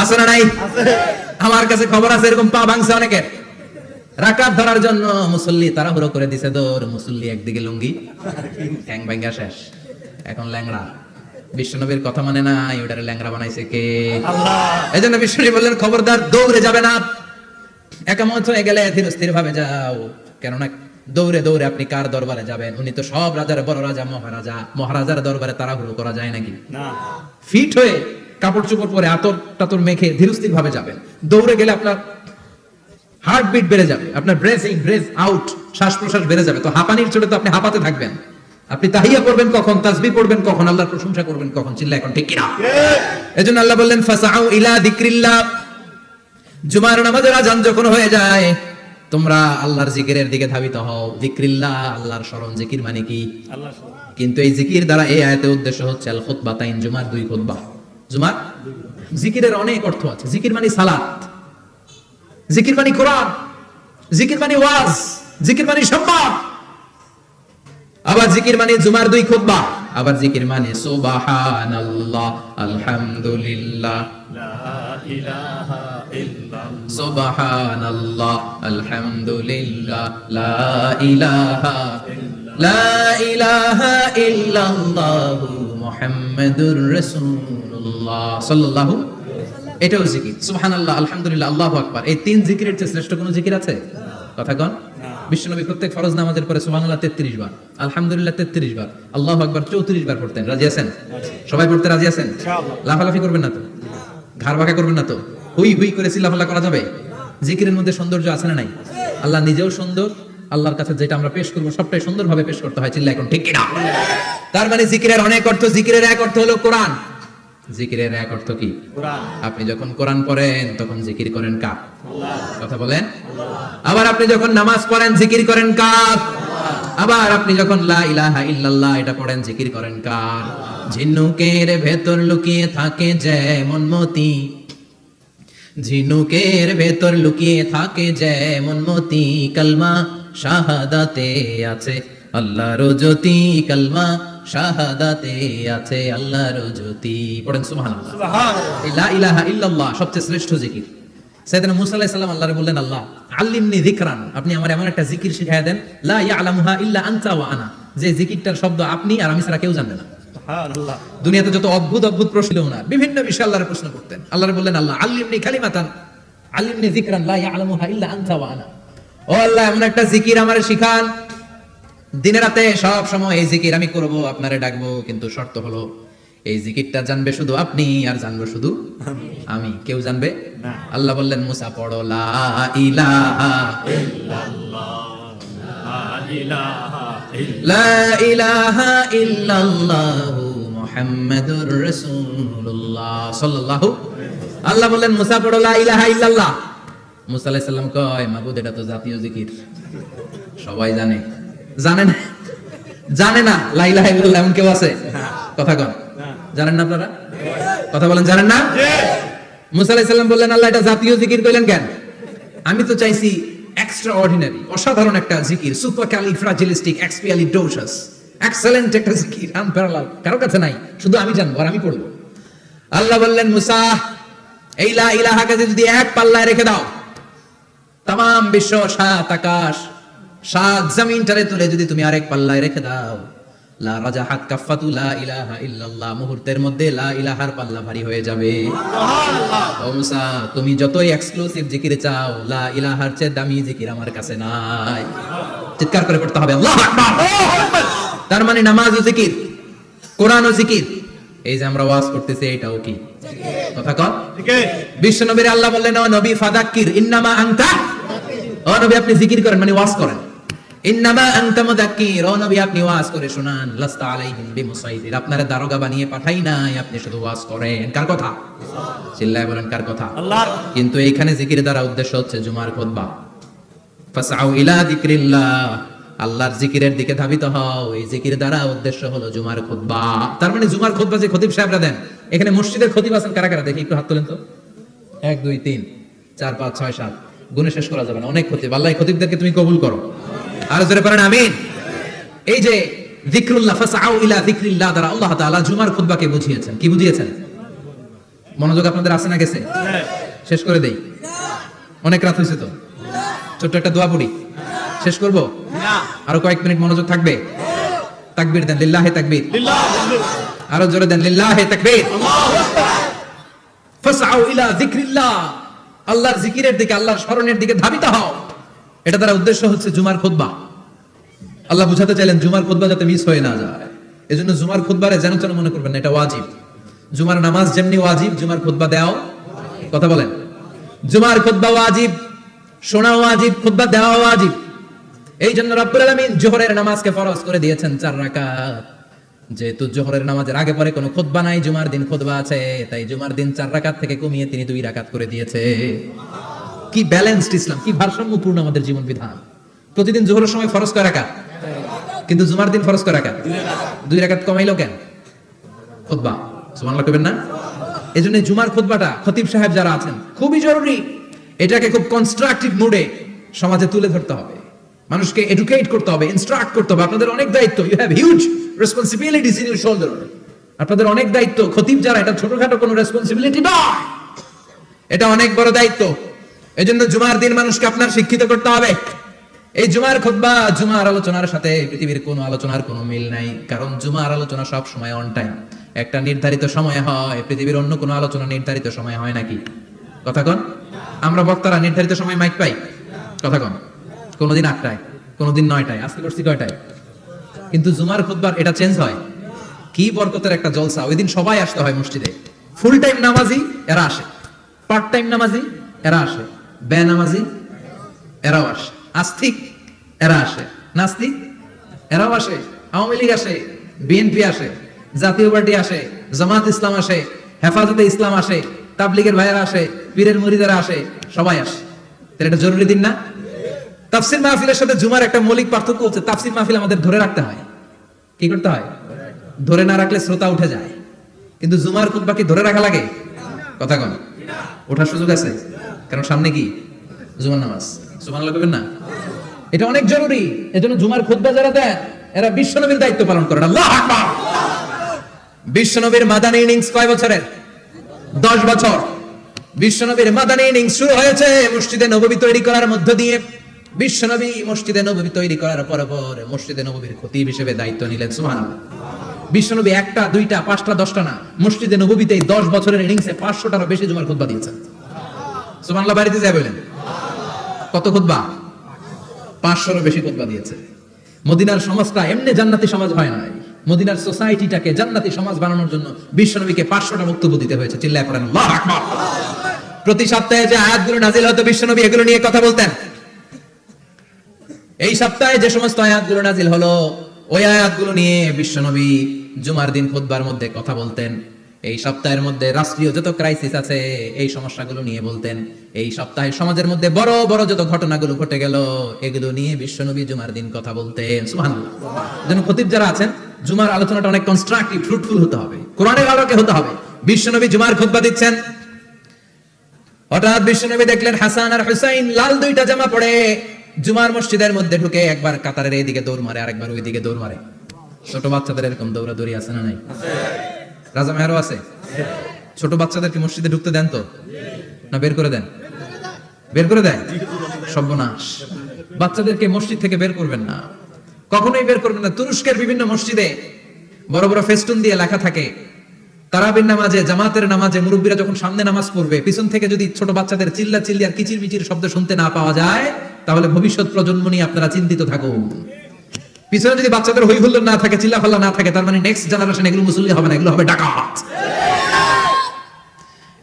আছে না নাই? আমার কাছে খবর আছে, এরকম পা ভাঙছে অনেকের। রাকাত ধরার জন্য মুসল্লি তাড়াহুড়ো করে দিছে দৌড়, মুসল্লি একদিকে লুঙ্গি, ঠ্যাং ভাঙা শেষ, এখন ল্যাংড়া। বিশ্বনবীর কথা মানে না, ওটারে ল্যাংড়া বানাইছে কে? আল্লাহ। এজন্য বিশ্বনবী বললেন, খবরদার দৌড়ে যাবে না, একামত হয়ে গেলে ধীরস্থির ভাবে যাও। কেননা দৌড়ে দৌড়ে আপনি কার দরবারে যাবেন? উনি তো সব রাজার বড় রাজা, মহারাজা। মহারাজার দরবারে তাড়াহুড়ো করা যায় নাকি? না। ফিট হয়ে কাপড় চোপড় পরে আতর টাতর মেখে ধীরস্থির ভাবে যাবেন। দৌড়ে গেলে আপনার হার্টবিট বেড়ে যাবে, আপনার ব্রেথ ইন ব্রেথ আউট, শ্বাস প্রশ্বাস বেড়ে যাবে। তো হাঁপানির চোটে তো আপনি হাঁপাতে থাকবেন। আপনি তাহিয়া করবেন কখন, তাসবিহ পড়বেন কখন, আল্লাহর প্রশংসা করবেন কখন? চিল্লা এখন ঠিক কিনা? এজন্য আল্লাহ বললেন, ফাসআউ ইলা যিকরিল্লাহ, জুমার নামাজের আযান যখন হয়ে যায় তোমরা আল্লাহর জিকিরের দিকে ধাবিত হও। যিকরিল্লাহ, আল্লাহর স্মরণ। জিকির মানে কি? আল্লাহর স্মরণ। কিন্তু এই জিকির দ্বারা এই আয়াতের উদ্দেশ্য হচ্ছে আল খুতবাতাইন, জুমার 2 খুতবা। জুমার জিকিরের অনেক অর্থ আছে। জিকির মানে সালাত। জিকির মানে কোরআন, জিকির মানে ওয়াজ, জিকির মানে সম্মান। আবার জিকির মানে জুমার 2 খুতবা, আবার জিকির মানে সুবহানাল্লাহ, আলহামদুলিল্লাহ, লা ইলাহা ইল্লাল্লাহ, সুবহানাল্লাহ, আলহামদুলিল্লাহ, লা ইলাহা ইল্লাল্লাহ, মুহাম্মাদুর রাসূলুল্লাহ সাল্লাল্লাহু। এটাও জিকির। সুবহানাল্লাহ, আলহামদুলিল্লাহ, আল্লাহু আকবার। এই 3 জিকিরের চেয়ে শ্রেষ্ঠ কোনো জিকির আছে? কথা কোন? বিশ্বনবী প্রত্যেক ফরজ নামাজের পরে সুবহানাল্লাহ 33 বার, আলহামদুলিল্লাহ 33 বার, আল্লাহু আকবার 34 বার পড়তেন। রাজি আছেন? সবাই পড়তে রাজি আছেন? ইনশাআল্লাহ। লাফালাফি করবেন না তো? ঘাড় বাঁকা করবেন না তো? হুই হুই করে চিল্লাফাল্লা করা যাবে? জিকিরের মধ্যে সৌন্দর্য আছে না নাই? আল্লাহ নিজেও সুন্দর, আল্লাহর কাছে যেটা আমরা পেশ করব সবটাই সুন্দরভাবে পেশ করতে হয়। চিল্লা এখন ঠিক কিনা? তার মানে জিকিরের অনেক অর্থ। জিকিরের এক অর্থ হলো কোরআন। জিকিরের এক অর্থ কি? কোরআন। আপনি যখন কোরআন পড়েন তখন জিকির করেন কার? আল্লাহ। কথা বলেন। আবার আপনি যখন নামাজ পড়েন জিকির করেন কার? আবার আপনি যখন লা ইলাহা ইল্লাল্লাহ এটা পড়েন জিকির করেন কার? ঝিনুকের ভেতর লুকিয়ে থাকে যেমন মতি, ঝিনুকের ভেতর লুকিয়ে থাকে যেমন মতি, কালমা শাহাদাতে আছে আল্লাহর জ্যোতি, কালমা শাহাদাতে আছে আল্লাহর জ্যোতি। পড়েন সুবহানাল্লাহ। সুবহানাল্লাহ। লা ইলাহা ইল্লাল্লাহ সবচেয়ে শ্রেষ্ঠ জিকির। সাইয়েদনা মুসা আলাইহিস সালাম আল্লাহরে বললেন, আল্লাহ আল্লিমনি যিকরান, আপনি আমার এমন একটা জিকির শিখায়া দেন, লা ইয়ালামুহা ইল্লা আনতা ওয়া আনা, যে জিকিরটার শব্দ আপনি আর আমি ছাড়া কেউ জানবে না। সুবহানাল্লাহ। দুনিয়াতে যত অদ্ভুত অদ্ভুত প্রশ্ন ওনার, বিভিন্ন বিষয়ে আল্লাহরে প্রশ্ন করতেন। আল্লাহরে বললেন, আল্লাহ আল্লিমনি কালিমাতান, আল্লিমনি যিকরান লা ইয়ালামুহা ইল্লা আনতা ওয়া আনা। ও আল্লাহ এমন একটা জিকির আমারে শিখান, দিনে রাতে সব সময় এই জিকির আমি করব, আপনারে ডাকবো, কিন্তু শর্ত হলো এই জিকিরটা জানবে শুধু আপনি আর জানবো শুধু আমি, কেউ জানবে না। আল্লাহ বললেন, মুসা পড়ো লা ইলাহা ইল্লাল্লাহ, লা ইলাহা ইল্লাল্লাহ, মুহাম্মাদুর রাসূলুল্লাহ সাল্লাল্লাহু। আল্লাহ বললেন, মুসা পড়ো লা ইলাহা ইল্লাল্লাহ। মুসা আলাইহিস সালাম কয়, মাবুদ এটা তো জাতীয় জিকির, সবাই জানে। জানেন? জানে না লা ইলাহা ইল্লাল্লাহ এমন কেউ আছে? কথা কন। জানেন না আপনারা? কথা বলেন, জানেন না? মুসা আলাইহিস সালাম বললেন, আল্লাহ এটা জাতীয় জিকির কইলেন কেন? আমি তো চাইছি এক্সট্রা অর্ডিনারি, অসাধারণ একটা জিকির, সুপারক্যালিফ্রাজিলিস্টিক এক্সপিয়ালিডোসাস, এক্সেলেন্ট একটা জিকির, আনপ্যারালাল, কারো কাছে নাই, শুধু আমি জানবো আর আমি পড়বো। আল্লাহ বললেন, মুসা এই লা ইলাহাকে যদি এক পাল্লায় রেখে দাও, তামাম বিশ্ব, 7 আকাশ, 7 জমিনটারে তুলে যদি তুমি আরেক পাল্লায় রেখে দাও, লা রাজাহাত কাফাতু লা ইলাহা ইল্লাল্লাহ, মুহূর্তের মধ্যে লা ইলাহার পাল্লা ভারী হয়ে যাবে। সুবহানাল্লাহ। ও মুসা তুমি যতই এক্সক্লুসিভ জিকির চাও, লা ইলাহার চেয়ে দামি জিকির আমার কাছে নাই। চিৎকার করে পড়তে হবে আল্লাহু আকবার। তার মানে নামাজও জিকির, কোরআনও জিকির, এই যে আমরা ওয়াজ করতেছি এটাও কি কথা কন? জিকির। বিশ্ব নবীর আল্লাহ বললেন, ও নবী ফাযাক্কির ইন্নামা আনতা, ও নবী আপনি জিকির করেন মানে ওয়াজ করেন। ইন্নামা আনতা মুযাক্কির, ও নবী আপনি ওয়াজ করে শোনান। লাস্তা আলাইহিম বিমুসাইদির, আপনারা দারোগা বানিয়ে পাঠাই নাই, আপনি শুধু ওয়াজ করেন। কার কথা? চিল্লায় বলেন কার কথা? আল্লাহর। কিন্তু এইখানে জিকির দ্বারা উদ্দেশ্য হচ্ছে জুমার খুতবা। ফাসআউ ইলা যিকরিল্লাহ, আল্লাহর জিকিরের দিকে ধাবিত হও, এই জিকির দ্বারা উদ্দেশ্য হলো জুমার খুতবা। তার মানে জুমার খুতবা যে খতিব সাহেবরা দেন, এখানে মসজিদের খতিব আছেন কারা কারা দেখি একটু হাত তোলেন তো। 1 2 3 4 5 6 7, গুণে শেষ করা যাবে না, অনেক খতিব। আল্লাহ এই খতিবদেরকে তুমি কবুল করো। আর জোরে পড়েন আমিন। এই যে যিকরুল্লাহ, ফাসআউ ইলা যিকরিল্লাহ দ্বারা আল্লাহ তাআলা জুমার খুতবাকে বুঝিয়েছেন। কি বুঝিয়েছেন? মনোযোগ আপনাদের আছে না গেছে? শেষ করে দেই, অনেক রাত হয়েছে তো। ছোট্ট একটা দোয়া পড়ি, শেষ করব না, আরো কয়েক মিনিট মনোযোগ থাকবে। তাকবীর দেন, লিল্লাহি তাকবীর, আরো জোরে দেন, লিল্লাহি তাকবীর, আল্লাহু আকবার। ফাসআউ ইলা যিকরিল্লাহ, আল্লাহর জিকিরের দিকে, আল্লাহর স্মরণের দিকে ধাবিত হও। এটা দ্বারা উদ্দেশ্য হচ্ছে জুমার খুতবা। আল্লাহ বুঝাতে চাইলেন জুমার খুতবা যাতে মিস হয়ে না যায়, এজন্য জুমার খুতবারে যেন যেন মনে করবেন না, এটা ওয়াজিব। জুমার নামাজ যেমনি ওয়াজিব, জুমার খুতবা দেওয়াও, কথা বলেন, জুমার খুতবা ওয়াজিব, শোনা ওয়াজিব, খুতবা দেওয়া ওয়াজিব। এই জন্য রব্বুল আলামিন জোহরের নামাজকে ফরজ করে দিয়েছেন 4 রাকাত। যেহেতু জোহরের নামাজের আগে পরে কোনো খুতবা নাই, জুমার দিন খুতবা আছে, তাই জুমার দিন 4 রাকাত থেকে কমিয়ে তিনি 2 রাকাত করে দিয়েছে। কি ব্যালেন্সড ইসলাম, কি ভারসাম্যপূর্ণ আমাদের জীবন বিধান। প্রতিদিন জোহরের সময় ফরজ কয় রাকাত, কিন্তু জুমার দিন ফরজ কয় রাকাত, 2 রাকাত কমাইলো কেন? খুতবা, সুবহানাল্লাহ কইবেন না? এজন্য জুমার খুতবাটা খতিব সাহেব যারা আছেন খুবই জরুরি। এটাকে খুব কনস্ট্রাকটিভ মুডে সমাজে তুলে ধরতে হবে, মানুষকে এডুকেট করতে হবে, ইনস্ট্রাক্ট করতে হবে। আপনাদের অনেক দায়িত্ব, you have huge responsibilities in your shoulder. আপনাদের অনেক দায়িত্ব, খতিব যারা, এটা ছোটখাটো কোনো রেসপন্সিবিলিটি নয়, এটা অনেক বড় দায়িত্ব। এজন্য জুমার দিন মানুষকে আপনার শিক্ষিত করতে হবে। এই জুমার খুতবা, জুমার আলোচনার সাথে পৃথিবীর কোনো আলোচনার কোনো মিল নাই, কারণ জুমার আলোচনা সব সময় অন টাইম, একটা নির্ধারিত সময় হয়। পৃথিবীর অন্য কোনো আলোচনা নির্ধারিত সময় হয় নাকি? কথা কন। আমরা বক্তারা নির্ধারিত সময় মাইক পাই? কথা কন। কোনোদিন 8টায়, কোনোদিন 9টায়, আজকে করছি কয়টায়? কিন্তু জুমার খুতবার এটা চেঞ্জ হয়। কি বরকতের একটা জলসা! ওই দিন সবাই আসতে হয় মসজিদে। ফুল টাইম নামাজি এরা আসে, পার্ট টাইম নামাজি এরা আসে, বেনামাজি এরাও আসে, আস্তিক এরা আসে, নাস্তিক এরাও আসে, আওয়ামী লীগ আসে, বিএনপি আসে, জাতীয় পার্টি আসে, জামাত ইসলাম আসে, হেফাজতে ইসলাম আসে, তাবলিগের ভাইয়েরা আসে, পীরের মুরিদেরা আসে, সবাই আসে। তাহলে এটা জরুরি দিন না? তাফসীর মাহফিলের সাথে জুমার একটা মৌলিক পার্থক্য হচ্ছে, তাফসীর মাহফিল আমাদের ধরে রাখতে হয়। কি করতে হয়? ধরে না রাখলে শ্রোতা উঠে যায়। কিন্তু জুমার খুতবা কি ধরে রাখা লাগে? কথা কন। ওঠার সুযোগ আছে, কারণ সামনে কি জুমার নামাজ। সুবহানাল্লাহ বলবেন না? এটা অনেক জরুরি। এজন্য জুমার খুতবা যারা দেন এরা বিশ্বনবীর দায়িত্ব পালন করেন। আল্লাহু আকবার। বিশ্বনবীর মাদানী ইনিংস কয় বছরের? 10 বছর। বিশ্বনবীর মাদানী ইনিংস শুরু হয়েছে মসজিদে নববী তৈরি করার মধ্য দিয়ে। বিশ্বনবী মসজিদে নববী তৈরি করার পর মসজিদে নববীর খতিব হিসেবে দায়িত্ব নিলেন। সুবহানাল্লাহ। বিশ্বনবী 1টা 2টা 5টা 10টা না, মসজিদে নববীতে 10 বছরের ইনিংসে 500টারও বেশি জুমার খুতবা দিয়েছেন। সুবহানাল্লাহ। বাড়িতে যায় বলেন কত খুতবা? 500রও বেশি খুতবা দিয়েছে। মদিনার সমাজটা এমনি জান্নাতি সমাজ হয় নাই। মদিনার সোসাইটিটাকে জান্নাতি সমাজ বানানোর জন্য বিশ্বনবীকে 500টা বক্তব্য দিতে হয়েছে। চিল্লায় পড়েন আল্লাহু আকবার। প্রতি সপ্তাহে যে আয়াতগুলো নাজিল হতো বিশ্বনবী এগুলো নিয়ে কথা বলতেন। এই সপ্তাহে যে সমস্ত আয়াতগুলো নাজিল হলো ওই আয়াতগুলো নিয়ে বিশ্বনবী জুমার দিন খুতবার মধ্যে কথা বলতেন। এই সপ্তাহের মধ্যে রাষ্ট্রীয় যত ক্রাইসিস আছে এই সমস্যাগুলো নিয়ে বলতেন। এই সপ্তাহে সমাজের মধ্যে বড় বড় যত ঘটনাগুলো ঘটে গেল এগুলো নিয়ে বিশ্বনবী জুমার দিন কথা বলতেন। সুবহানাল্লাহ। যেন খতিব যারা আছেন জুমার আলোচনাটা অনেক কনস্ট্রাকটিভ, ফ্রুটফুল হতে হবে, কোরআনের আলোকে হতে হবে। বিশ্বনবী জুমার খুতবা দিচ্ছেন, হঠাৎ বিশ্বনবী দেখলেন হাসান আর হুসাইন লাল 2টা জামা পরে জুমার মসজিদের মধ্যে ঢুকে একবার কাতারের এইদিকে দৌড় মারে, আরেকবার ওইদিকে দৌড় মারে। ছোট বাচ্চাদের এরকম দৌড়াদৌড়ি আছে না নাই? রাজা মেহরও আছে। ছোট বাচ্চাদেরকে মসজিদে ঢুকতে দেন তো না বের করে দেন? বের করে দেন। সর্বনাশ। বাচ্চাদেরকে মসজিদ থেকে বের করবেন না, কখনোই বের করবেন না। তুরস্কের বিভিন্ন মসজিদে বড় বড় ফেস্টুন দিয়ে লেখা থাকে তারাবির নামাজে, জামাতের নামাজে মুরব্বীরা যখন সামনে নামাজ পড়বে পিছন থেকে যদি ছোট বাচ্চাদের চিল্লা চিল্লি আর কিচির মিচির শব্দ শুনতে না পাওয়া যায় তাহলে ভবিষ্যৎ প্রজন্ম নিয়ে আপনারা চিন্তিত থাকুন। পিছনে যদি বাচ্চাদের হই হুল্লোড় না থাকে, চিল্লাফাল্লা না থাকে, তার মানে নেক্সট জেনারেশন এগুলো মুসল্লি হবে না, এগুলো হবে ডাকাত।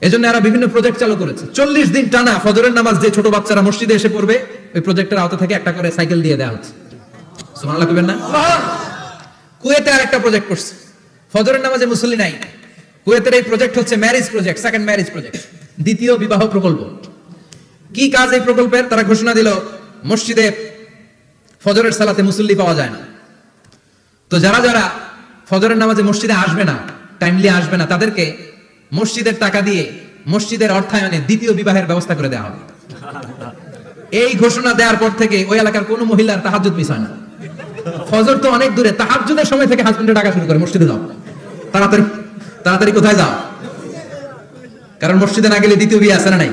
এজন্য এরা বিভিন্ন প্রজেক্ট চালু করেছে। 40 দিন টানা ফজরের নামাজ যে ছোট বাচ্চারা মসজিদে এসে পড়বে ওই প্রজেক্টের আওতা থেকে একটা করে সাইকেল দিয়ে দেওয়া হচ্ছে। সুবহানাল্লাহ কইবেন না? কুয়েতে আরেকটা প্রজেক্ট করছে, ফজরের নামাজে মুসল্লি নাই। কুয়েতের এই প্রজেক্ট হচ্ছে marriage project, second marriage project, দ্বিতীয় বিবাহ প্রকল্প। কি কাজ এই প্রকল্পের? তারা ঘোষণা দিল মসজিদে ফজরের সালাতে মুসল্লি পাওয়া যায় না, তো যারা যারা ফজরের নামাজে মসজিদে আসবে না, টাইমলি আসবে না, তাদেরকে মসজিদের টাকা দিয়ে মসজিদের অর্থায়নে দ্বিতীয় বিবাহের ব্যবস্থা করে দেওয়া হবে। এই ঘোষণা দেওয়ার পর থেকে ওই এলাকার কোনো মহিলার তাহাজ্জুদ মিস হয় না। ফজর তো অনেক দূরে, তাহাজ্জুদের সময় থেকে হাজবেন্ডের টাকা শুরু করে মসজিদে যাও, তাড়াতাড়ি তাড়াতাড়ি কোথায় যাও, কারণ মসজিদে না গেলে দ্বিতীয় বিয়ে আছে না নাই?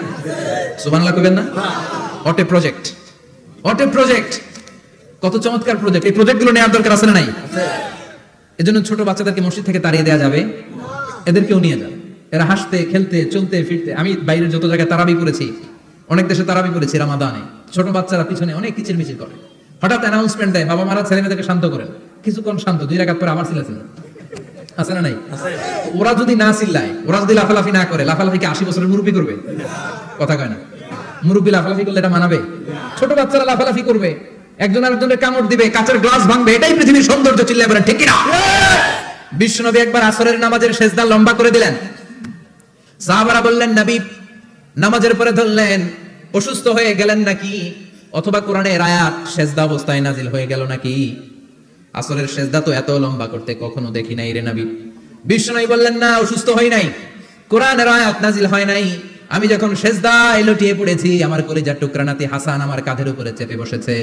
সুবহানাল্লাহ কইবেন না? What a project, what a project, কত চমৎকার প্রজেক্ট। এই প্রজেক্টগুলো নেওয়ার দরকার আছে না নাই? এজন্য ছোট বাচ্চাদেরকে মসজিদ থেকে তাড়িয়ে দেওয়া যাবে, এদেরকেও নিয়ে যাবে। এরা হাসতে খেলতে চলতে ফিরতে, আমি বাইরের যত জায়গায় তারাবি করেছি, অনেক দেশে তারাবি করেছি রামাদানে, ছোট বাচ্চারা পিছনে অনেক কিচির মিচির করে, হঠাৎ অ্যানাউন্সমেন্ট দেয় বাবা মারা ছেলে মেয়েদেরকে শান্ত করেন, কিছুক্ষণ শান্ত, 2 রাকাত পরে আবার চিল্লাচিল আছে না নাই? ওরা যদি না চিল্লায়, ওরা যদি লাফালাফি না করে, লাফালাফিকে 80 বছরের মুরব্বী করবে? কথা কয় না। মুরব্বী লাফালাফি করলে এটা মানাবে? ছোট বাচ্চারা লাফালাফি করবে, একজন আরেকজনের কামড় দিবে, কাঁচের গ্লাস ভাঙবে, এটাই পৃথিবীর সৌন্দর্য। চিল্লায় বলেন ঠিক কি না? বিশ্বনবী একবার আসরের নামাজের সেজদা লম্বা করে দিলেন। সাহাবারা বললেন নবী নামাজের পরে ধরলেন অসুস্থ হয়ে গেলেন নাকি, অথবা কোরআনের আয়াত সেজদা অবস্থায় নাজিল হয়ে গেল নাকি? আসরের সেজদা তো এত লম্বা করতে কখনো দেখি নাই রে নবী। বিশ্বনবী বললেন না, অসুস্থ হই নাই, কোরআনের আয়াত নাজিল হয় নাই, আমি যখন সেজদায় লুটিয়ে পড়েছি, আমার কলিজার টুকরা নাতি হাসান আমার কাঁধের উপরে চেপে বসেছে।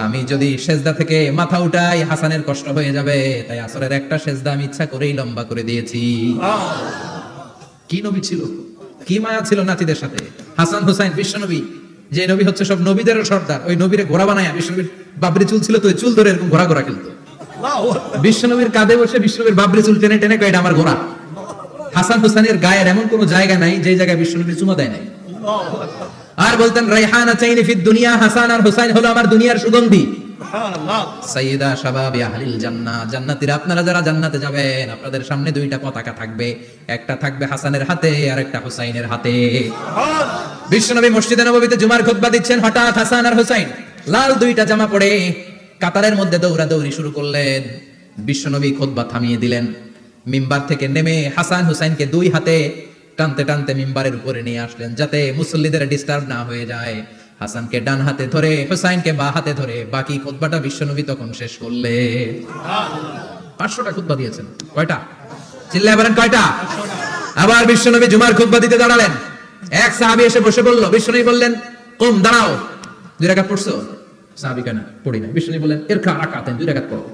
আমি যদি সেজদা থেকে মাথা উঠাই হাসানের কষ্ট হয়ে যাবে, তাই আসরের একটা সেজদা আমি ইচ্ছা করেই লম্বা করে দিয়েছি। কি নবী ছিল, কি মায়া ছিল নাতিদের সাথে। হাসান হুসাইন বিশ্বনবী, যে নবী হচ্ছে সব নবীদেরও সর্দার, ওই নবীরে ঘোড়া বানায়, বিশ্বনবীর বাবরি চুল ছিল তো ওই চুল ধরে এরকম ঘোড়া ঘোড়া খেলতো। বিশ্বনবীর কাঁধে বসে বিশ্বনবীর বাবরি চুল টেনে টেনে কয় এটা আমার ঘোড়া। হাসান হুসাইনের গায়ের এমন কোন জায়গা নাই যে জায়গায় বিশ্বনবী চুমা দেয় নাই। আর বলতেন রাইহানা চাইনি ফিদ দুনিয়া, হাসান আর হুসাইন হলো আমার দুনিয়ার সুগন্ধি। সাইয়্যিদা শাবাবি আহলিল জান্নাহ, জান্নাতীরা আপনারা যারা জান্নাতে যাবেন আপনাদের সামনে দুইটা পতাকা থাকবে, একটা থাকবে হাসানের হাতে আর একটা হুসাইনের হাতে। বিশ্বনবী মসজিদে নববীতে জুমার খুতবা দিচ্ছেন, হঠাৎ হাসান আর হুসাইন লাল দুইটা জামা পরে কাতারের মধ্যে দৌড়াদৌড়ি শুরু করলেন। বিশ্বনবী খুতবা থামিয়ে দিলেন, মিম্বার থেকে নেমে হাসান হুসাইনকে দুই হাতে টানতে টানতে মিম্বারের উপরে নিয়ে আসলেন, যাতে মুসল্লিদের ডিস্টার্ব না হয়ে যায়। হাসানকে ডান হাতে ধরে হুসাইনকে বা হাতে ধরে বাকি খুতবাটা বিশ্বনবী তখন শেষ করলে। 500টা খুতবা দিয়েছেন। কয়টা? চিল্লায় বলেন কয়টা? আবার বিশ্বনবী জুমার খুতবা দিতে দাঁড়ালেন। এক সাহাবী এসে বসে বলল, বিশ্বনবী বললেন কুম, দাঁড়াও। 2 রাকাত পড়ছো? সাহাবী কেন? পড়ি নাই। বিশ্বনবী বললেন ইরকা রাকাতান, 2 রাকাত পড়ো।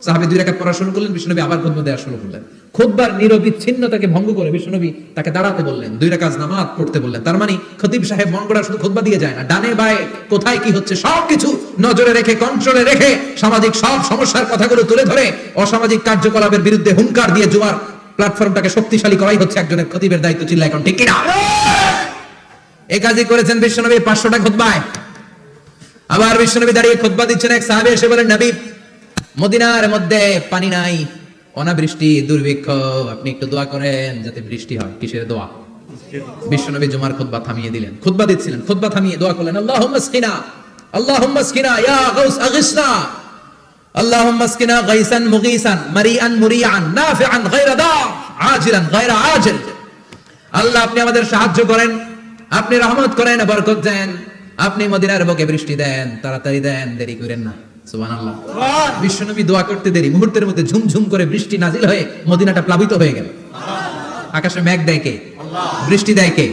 সাহাবী 2 রাকাত পড়া শুরু করলেন, বিশ্বনবী আবার খুতবা দেওয়া শুরু করলেন। খুতবার নিরবিচ্ছিন্নতাকে ভঙ্গ করে বিশ্বনবী তাকে দাঁড়াতে বললেন, 2 রাকাত নামাজ পড়তে বললেন। তার মানে খতিব সাহেব মন গড়া শুধু খুতবা দিয়ে যায় না, ডানে বায়ে কোথায় কি হচ্ছে সবকিছু নজরে রেখে, কন্ট্রোলে রেখে, সামাজিক সব সমস্যার কথাগুলো তুলে ধরে অসামাজিক কার্যকলাপের বিরুদ্ধে হুঙ্কার দিয়ে জুমার প্ল্যাটফর্মটাকে শক্তিশালী করাই হচ্ছে একজনের খতিবের দায়িত্ব। চিল্লা এখন ঠিক কিনা? এই কাজই করেছেন বিশ্বনবী 500টা খুতবায়। আবার বিশ্বনবী দাঁড়িয়ে খুতবা দিচ্ছেন, এক সাহাবী এসে বলেন, নবী মদিনার মধ্যে পানি নাই, অনাবৃষ্টি, দুর্ভিক্ষ, আপনি একটু দোয়া করেন যাতে বৃষ্টি হয়। কিসের দোয়া? বিশ্বনবী জুমার খুতবা থামিয়ে দিলেন, খুতবা দিচ্ছিলেন, খুতবা থামিয়ে দোয়া করলেন, আল্লাহুম্মা আসকিনা, আল্লাহুম্মা আসকিনা ইয়া গাউস আগিসনা, আল্লাহুম্মা আসকিনা গাইসান মুগীসান মারিআন মুরিআন নাফিআন গায়রা দার আজিলান গায়রা আজিল। আল্লাহ আপনি আমাদের সাহায্য করেন, আপনি রহমত করেন, বরকত দেন, আপনি মদিনার বুকে বৃষ্টি দেন, তাড়াতাড়ি দেন, দেরি করেন না। সুবহানাল্লাহ। বিশ্বনবী দোয়া করতে দেরি, মুহূর্তের মধ্যে ঝুমঝুম করে বৃষ্টি নাজিল হয়ে মদিনাটা প্লাবিত হয়ে গেল। আকাশে মেঘ দেয় কে? বৃষ্টি দেয় কে?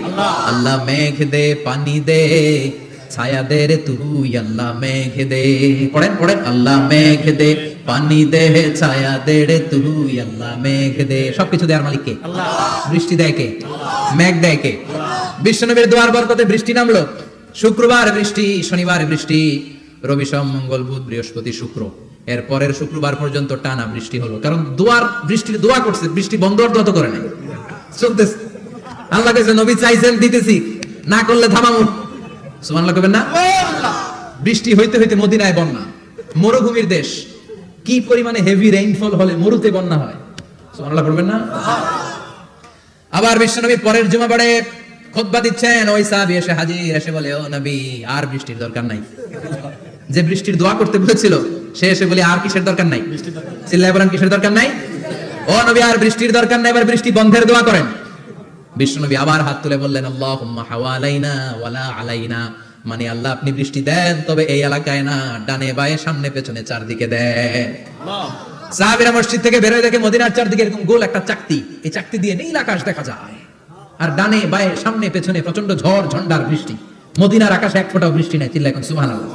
আল্লাহ মেঘ দে, পানি দে, ছায়া দে রে তুই, আল্লাহ মেঘ দে। পড়েন পড়েন, আল্লাহ মেঘ দে, পানি দে, ছায়া দে রে তুই, আল্লাহ মেঘ দে। সবকিছু দেওয়ার মালিক কে? আল্লাহ। বৃষ্টি দেয় কে? মেঘ দেয় কে? বিশ্বনবীর দোয়ার বরকতে বৃষ্টি নামলো। শুক্রবার বৃষ্টি, শনিবার বৃষ্টি, রবি সোম মঙ্গল বুধ বৃহস্পতি শুক্র, এর পরের শুক্রবার পর্যন্ত টানা বৃষ্টি হলো। কারণ দোয়ার বৃষ্টির দোয়া করছে, বৃষ্টি বন্ধ আর দোয়া তো করে নাই, চলতেছে। আল্লাহ কাছে নবী চাইছেন, দিতেছি, না করলে থামামু। সুবহানাল্লাহ কইবেন না? বৃষ্টি হইতে হইতে মদিনায় বন্যা, মরুভূমির দেশ, কি পরিমাণে হেভি রেইনফল হলে মরুতে বন্যা হয়। সুবহানাল্লাহ করবেন না? আবার বিশ্বনবী পরের জুমাবারে খুতবা দিচ্ছেন, ওই সাহাবী এসে হাজির, এসে বলে, ও নবী আর বৃষ্টির দরকার নাই। যে বৃষ্টির দোয়া করতে বলেছিল সে এসে বলে আর কিসের দরকার নাই? চিল্লায় বলেন কিসের দরকার নাই? ও নবী আর বৃষ্টির দরকার নাই, এবার বৃষ্টি বন্ধের দোয়া করেন। বিশ্বনবী আবার হাত তুলে বললেন, আল্লাহুম্মা হাওয়ালাইনা ওয়ালা আলাইনা, মানে আল্লাহ আপনি বৃষ্টি দেন তবে এই এলাকায় না, ডানে বায়ে সামনে পেছনে চারদিকে দেন। সাহাবীরা মসজিদ থেকে বের হয়ে দেখে মদিনার চারদিকে এরকম গোল একটা চাকতি, এই চাকতি দিয়ে নীল আকাশ দেখা যায়, আর ডানে বায়ে সামনে পেছনে প্রচন্ড ঝড় ঝন্ডার বৃষ্টি। মদিনার আকাশে এক ফোঁটাও বৃষ্টি নাই। চিল্লা এখন সুবহানাল্লাহ।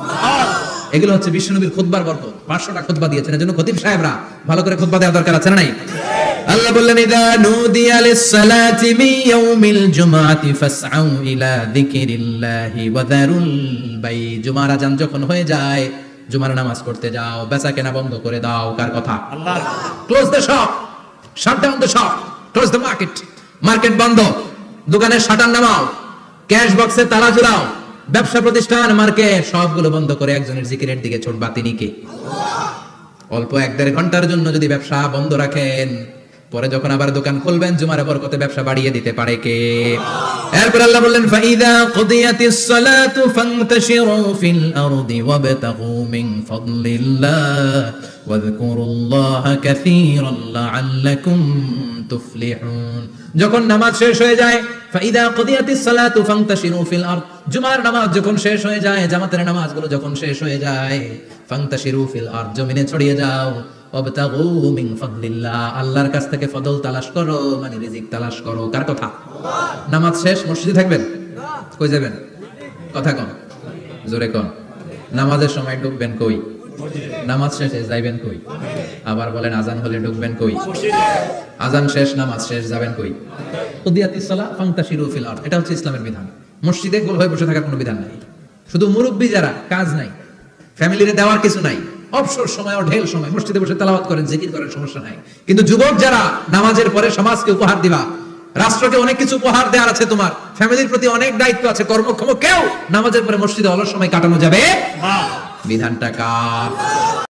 এগুলো হচ্ছে বিশ্বনবীর খুতবার বরকত। 500টা খুতবা দিয়েছেন, এজন্য খতিব সাহেবরা ভালো করে খুতবা দেওয়া দরকার আছে না নাই? আল্লাহ বললেন, ইযা নুদিয়া লিস-সালাতি মিন ইয়াউমিল জুমআতি ফাসআউ ইলা যিকিরিল্লাহি ওয়া যারুল বাই। জুমার আযান যখন হয়ে যায়, জুমার নামাজ পড়তে যাও, বেচা কেনা বন্ধ করে দাও। কার কথা? আল্লাহ। Close the shop, shut down the shop, close the market. Market বন্ধ, দোকানের শাটার নামাও, ক্যাশ বক্সে তালা ঝুলাও, ব্যবসা প্রতিষ্ঠান, মার্কেট সবগুলো বন্ধ করে একজনের জিকিরের দিকে ছোটবা। তিনি কে? অল্প 1-1.5 ঘন্টার জন্য যদি ব্যবসা বন্ধ রাখেন, পরে যখন আবার দোকান খুলবেন জুমার বরকতে ব্যবসা বাড়িয়ে দিতে পারে কে? এরপর আল্লাহ বললেন, ফাইদা কুদিয়াতিস সালাতু ফান্তাশিরু ফিল আরদি ওয়াবতাগু মিন ফাদলিল্লাহ ওয়াযকুরুল্লাহা কাসীরান লাআল্লাকুম তুফলিহুন। যখন নামাজ শেষ হয়ে যায়, ফাইদা কুদিয়াতিস সালাতু ফান্তাশিরু ফিল আরদ, জুমার নামাজ যখন শেষ হয়ে যায়, জামাতের নামাজগুলো যখন শেষ হয়ে যায়, ফান্তাশিরু ফিল আরদ, জমিনে ছড়িয়ে যাও, ওয়াবতাগু মিন ফাদলিল্লাহ, আল্লাহর কাছ থেকে ফজল তালাশ করো, মানে রিজিক তালাশ করো। কার কথা? নামাজ শেষ মসজিদে থাকবেন? কই যাবেন? কথা কম, জোরে কম। নামাজের সময় ঢুকবেন কই? নামাজ শেষে যাইবেন কই? আবার বলেন আজান হলে ঢুকবেন কই? আজান শেষ, নামাজ শেষ, যাবেন কই? কুদিয়াতিস সালাহ ফান্তাশিরু ফিল আরদ, এটা হচ্ছে ইসলামের বিধান। মসজিদে গোল হয়ে বসে থাকার কোনো বিধান নাই। শুধু মুরব্বী যারা, কাজ নাই, ফ্যামিলিতে দেওয়ার কিছু নাই, অবসর সময় ও ঢেল সময় মসজিদে বসে তেলাওয়াত করেন, জিকির করেন, সমস্যা নাই। কিন্তু যুবক যারা, নামাজের পরে সমাজকে উপহার দিবা, রাষ্ট্রকে অনেক কিছু উপহার দেওয়ার আছে, তোমার ফ্যামিলির প্রতি অনেক দায়িত্ব আছে, কর্মক্ষম কেউ নামাজের পরে মসজিদে অলস সময় কাটানো যাবে না। বিধানটা কার?